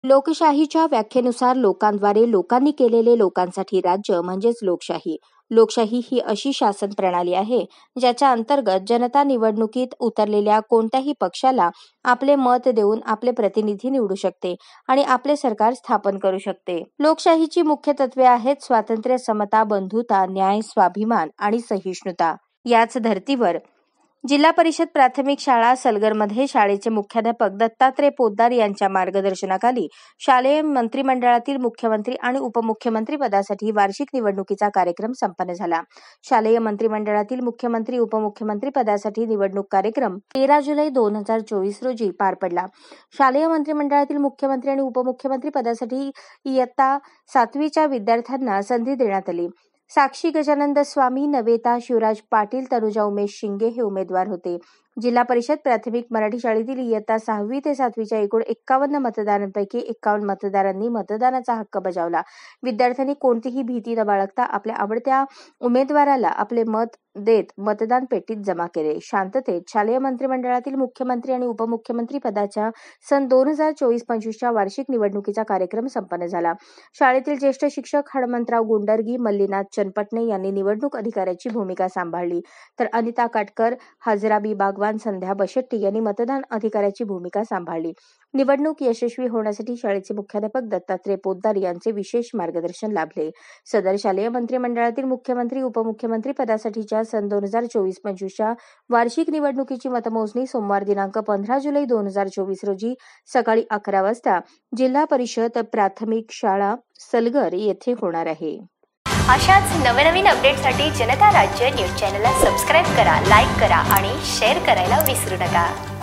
लोकशाहीच्या व्याख्येनुसार लोकांद्वारे लोकांनी केलेले लोकांसाठी राज्य म्हणजेच लोकशाही. लोकशाही ही अशी शासन प्रणाली आहे ज्याच्या अंतर्गत जनता निवडणुकीत उतरलेल्या कोणत्याही पक्षाला आपले मत देऊन आपले प्रतिनिधी निवडू शकते आणि आपले सरकार स्थापन करू शकते. लोकशाहीची मुख्य तत्वे आहेत स्वातंत्र्य, समता, बंधुता, न्याय, स्वाभिमान आणि सहिष्णुता. याच धर्तीवर जिल्हा परिषद प्राथमिक शाळा सलगरमध्ये शाळेचे मुख्याध्यापक दत्तात्रय पोद्दार यांच्या मार्गदर्शनाखाली शालेय मंत्रिमंडळातील मुख्यमंत्री आणि उपमुख्यमंत्री पदासाठी वार्षिक निवडणुकीचा कार्यक्रम संपन्न झाला. शालेय मंत्रिमंडळातील मुख्यमंत्री उपमुख्यमंत्री पदासाठी निवडणूक कार्यक्रम 13 जुलै 2024 रोजी पार पडला. शालेय मंत्रिमंडळातील मुख्यमंत्री आणि उपमुख्यमंत्री पदासाठी इयत्ता 7वीच्या विद्यार्थ्यांना संधी देण्यात आली. साक्षी गजानंद स्वामी, नवेता शिवराज पाटील, तनुजा उमेश शिंगे हे उमेदवार होते. जिल्हा परिषद प्राथमिक मराठी शाळेतील इयत्ता 6वी ते 7वीच्या एकूण 51 मतदारांपैकी 51 मतदारांनी मतदानाचा हक्क बजावला. विद्यार्थ्यांनी कोणतीही भीती न बाळगता आपल्या आवडत्या उमेदवाराला आपले मत देत मतदान पेटीत जमा केले. शांततेत शालेय मंत्रिमंडळातील मुख्यमंत्री आणि उपमुख्यमंत्री पदाच्या सन 2024-25च्या वार्षिक निवडणुकीचा कार्यक्रम संपन्न झाला. शाळेतील ज्येष्ठ शिक्षक हनुमंतराव गुंडर्गी, मल्लीनाथ चनपटणे यांनी निवडणूक अधिकाऱ्याची भूमिका सांभाळली, तर अनिता काटकर, हजराबी बागवान, संध्या बशेट्टी यांनी मतदान अधिकाऱ्याची भूमिका सांभाळली. निवडणूक यशस्वी होण्यासाठी शाळेचे मुख्याध्यापक दत्तात्रय पोद्दार यांचे विशेष मार्गदर्शन लाभले. सदर शालेय मंत्रिमंडळातील मुख्यमंत्री उपमुख्यमंत्री पदासाठीच्या सन 2024-25च्या वार्षिक निवडणुकीची मतमोजणी सोमवार दिनांक 15 जुलै 2024 रोजी सकाळी 11 वाजता जिल्हा परिषद प्राथमिक शाळा सलगर येथे होणार आहे. अशाच नवनवीन अपडेटसाठी जनता राज्य न्यूज चॅनलला सबस्क्राईब करा, लाईक करा आणि शेअर करायला विसरू नका.